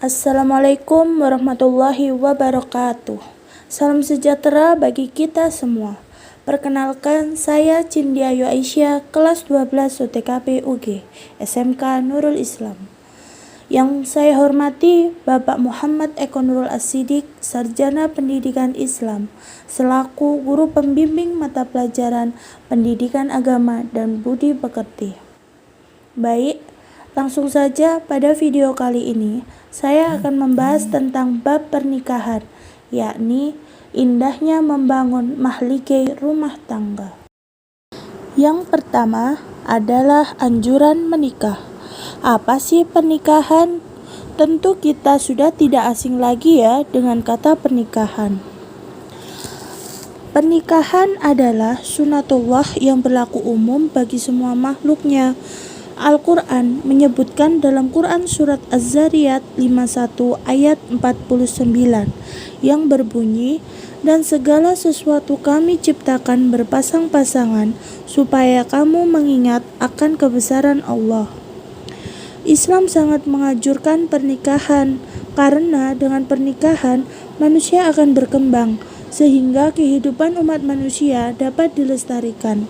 Assalamualaikum warahmatullahi wabarakatuh. Salam sejahtera bagi kita semua. Perkenalkan, saya Cindiayu Aisyah, kelas 12 UTKP UG, SMK Nurul Islam. Yang saya hormati Bapak Muhammad Eko Nurul As-Siddiq, Sarjana Pendidikan Islam, selaku guru pembimbing mata pelajaran Pendidikan Agama dan Budi Pekerti. Baik, langsung saja pada video kali ini saya akan membahas tentang bab pernikahan, yakni indahnya membangun mahligai rumah tangga. Yang pertama adalah anjuran menikah. Apa sih pernikahan? Tentu kita sudah tidak asing lagi ya dengan kata pernikahan. Pernikahan adalah sunatullah yang berlaku umum bagi semua makhluknya. Al-Quran menyebutkan dalam Quran surat Az-Zariyat 51 ayat 49 yang berbunyi, dan segala sesuatu kami ciptakan berpasang-pasangan supaya kamu mengingat akan kebesaran Allah. Islam sangat menganjurkan pernikahan karena dengan pernikahan manusia akan berkembang sehingga kehidupan umat manusia dapat dilestarikan.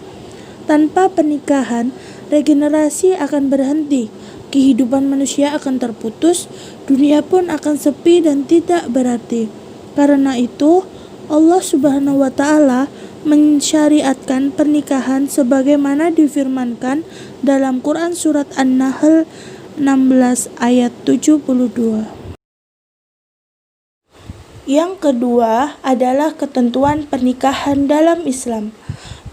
Tanpa pernikahan, regenerasi akan berhenti, kehidupan manusia akan terputus, dunia pun akan sepi dan tidak berarti. Karena itu, Allah Subhanahu wa Ta'ala mensyariatkan pernikahan sebagaimana difirmankan dalam Quran surat An-Nahl 16 ayat 72. Yang kedua adalah ketentuan pernikahan dalam Islam.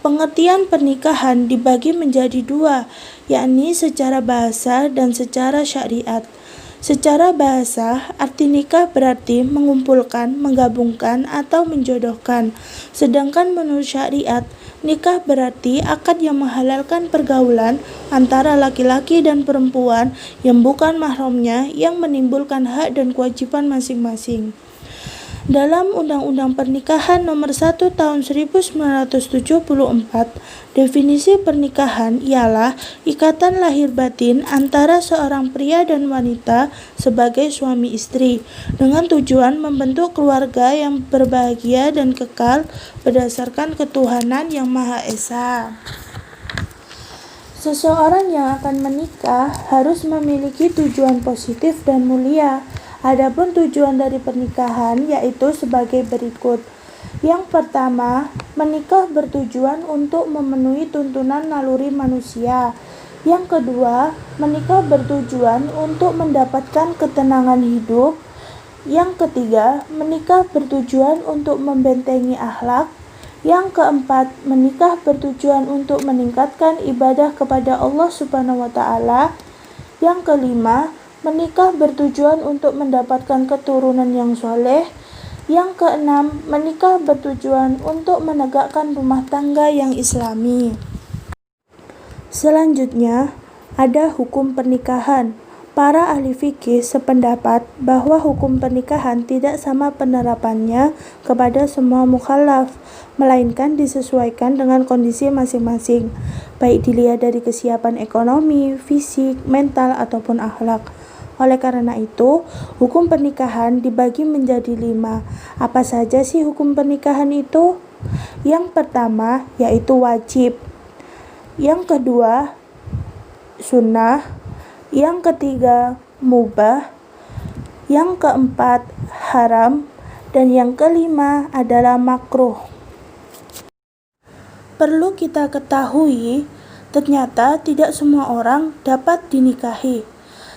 Pengertian pernikahan dibagi menjadi dua, yakni secara bahasa dan secara syariat. Secara bahasa, arti nikah berarti mengumpulkan, menggabungkan, atau menjodohkan. Sedangkan menurut syariat, nikah berarti akad yang menghalalkan pergaulan antara laki-laki dan perempuan yang bukan mahramnya yang menimbulkan hak dan kewajiban masing-masing. Dalam Undang-Undang Pernikahan Nomor 1 Tahun 1974, definisi pernikahan ialah ikatan lahir batin antara seorang pria dan wanita sebagai suami istri dengan tujuan membentuk keluarga yang berbahagia dan kekal berdasarkan ketuhanan yang Maha Esa. Seseorang yang akan menikah harus memiliki tujuan positif dan mulia. Adapun tujuan dari pernikahan yaitu sebagai berikut. Yang pertama, menikah bertujuan untuk memenuhi tuntunan naluri manusia. Yang kedua, menikah bertujuan untuk mendapatkan ketenangan hidup. Yang ketiga, menikah bertujuan untuk membentengi akhlak. Yang keempat, menikah bertujuan untuk meningkatkan ibadah kepada Allah Subhanahu wa Ta'ala. Yang kelima, menikah bertujuan untuk mendapatkan keturunan yang soleh. Yang keenam, menikah bertujuan untuk menegakkan rumah tangga yang islami. Selanjutnya, ada hukum pernikahan. Para ahli fikih sependapat bahwa hukum pernikahan tidak sama penerapannya kepada semua mukallaf, melainkan disesuaikan dengan kondisi masing-masing, baik dilihat dari kesiapan ekonomi, fisik, mental, ataupun akhlak. Oleh karena itu, hukum pernikahan dibagi menjadi 5. Apa saja sih hukum pernikahan itu? Yang pertama, yaitu wajib. Yang kedua, sunnah. Yang ketiga, mubah. Yang keempat, haram. Dan yang kelima adalah makruh. Perlu kita ketahui, ternyata tidak semua orang dapat dinikahi.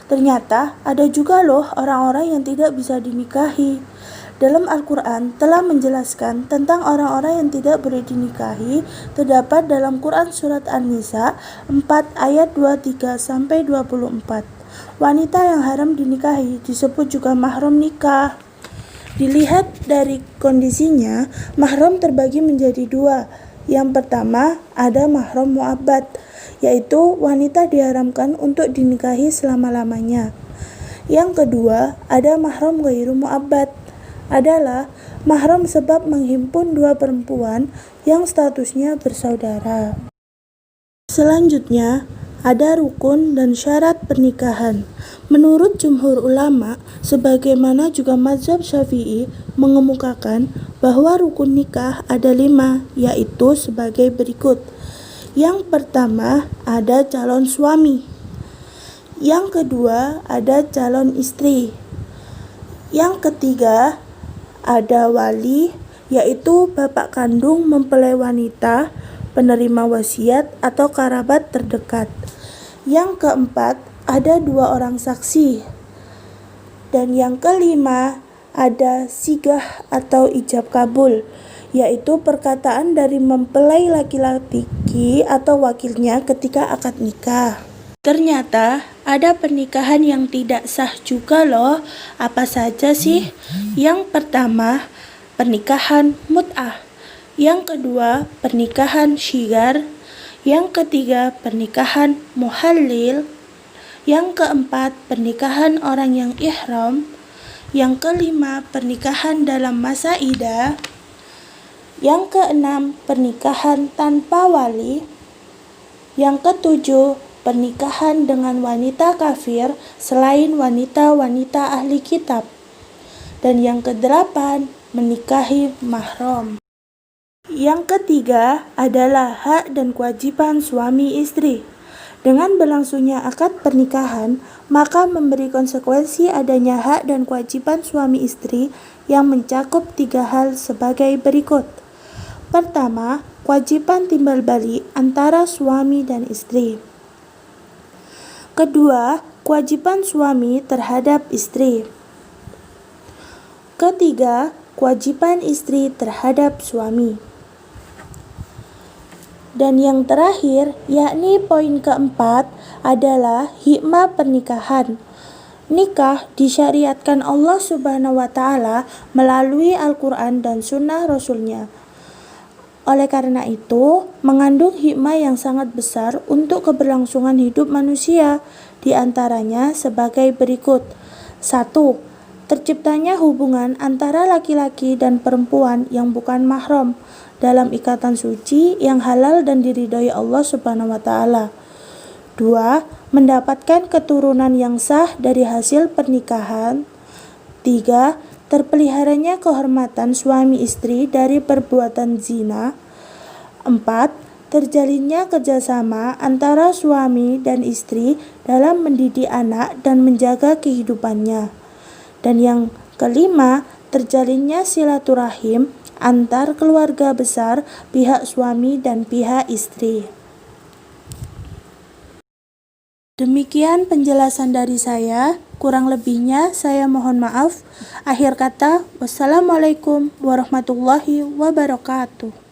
Ternyata ada juga loh orang-orang yang tidak bisa dinikahi. Dalam Al-Quran telah menjelaskan tentang orang-orang yang tidak boleh dinikahi, terdapat dalam Quran surat An-Nisa 4 ayat 23-24. Wanita yang haram dinikahi disebut juga mahram nikah. Dilihat dari kondisinya, mahram terbagi menjadi 2. Yang pertama ada mahram mu'abbad, yaitu wanita diharamkan untuk dinikahi selama-lamanya. Yang kedua, ada mahram ghairu mu'abbad, adalah mahram sebab menghimpun 2 perempuan yang statusnya bersaudara. Selanjutnya, ada rukun dan syarat pernikahan. Menurut jumhur ulama, sebagaimana juga mazhab Syafi'i mengemukakan bahwa rukun nikah ada 5, yaitu sebagai berikut. Yang pertama ada calon suami. Yang kedua ada calon istri. Yang ketiga ada wali, yaitu bapak kandung mempelai wanita, penerima wasiat atau kerabat terdekat. Yang keempat ada 2 orang saksi. Dan yang kelima ada sigah atau ijab kabul, yaitu perkataan dari mempelai laki-laki atau wakilnya ketika akad nikah. Ternyata ada pernikahan yang tidak sah juga loh. Apa saja sih? Yang pertama, pernikahan mut'ah. Yang kedua, pernikahan syigar. Yang ketiga, pernikahan muhallil. Yang keempat, pernikahan orang yang ihram. Yang kelima, pernikahan dalam masa iddah. Yang keenam, pernikahan tanpa wali. Yang ketujuh, pernikahan dengan wanita kafir selain wanita-wanita ahli kitab. Dan yang kedelapan, menikahi mahram. Yang ketiga adalah hak dan kewajiban suami istri. Dengan berlangsungnya akad pernikahan, maka memberi konsekuensi adanya hak dan kewajiban suami istri yang mencakup 3 hal sebagai berikut. Pertama, kewajiban timbal balik antara suami dan istri. Kedua, kewajiban suami terhadap istri. Ketiga, kewajiban istri terhadap suami. Dan yang terakhir, yakni poin keempat, adalah hikmah pernikahan. Nikah disyariatkan Allah Subhanahu wa Ta'ala melalui Al-Quran dan Sunnah Rasul-Nya. Oleh karena itu, mengandung hikmah yang sangat besar untuk keberlangsungan hidup manusia, di antaranya sebagai berikut. 1. Terciptanya hubungan antara laki-laki dan perempuan yang bukan mahram dalam ikatan suci yang halal dan diridhoi Allah Subhanahu wa Ta'ala. 2. Mendapatkan keturunan yang sah dari hasil pernikahan. 3. Terpeliharanya kehormatan suami istri dari perbuatan zina. 4. Terjalinnya kerjasama antara suami dan istri dalam mendidik anak dan menjaga kehidupannya. Dan yang kelima, terjalinnya silaturahim antar keluarga besar pihak suami dan pihak istri. Demikian penjelasan dari saya, kurang lebihnya saya mohon maaf. Akhir kata, wassalamualaikum warahmatullahi wabarakatuh.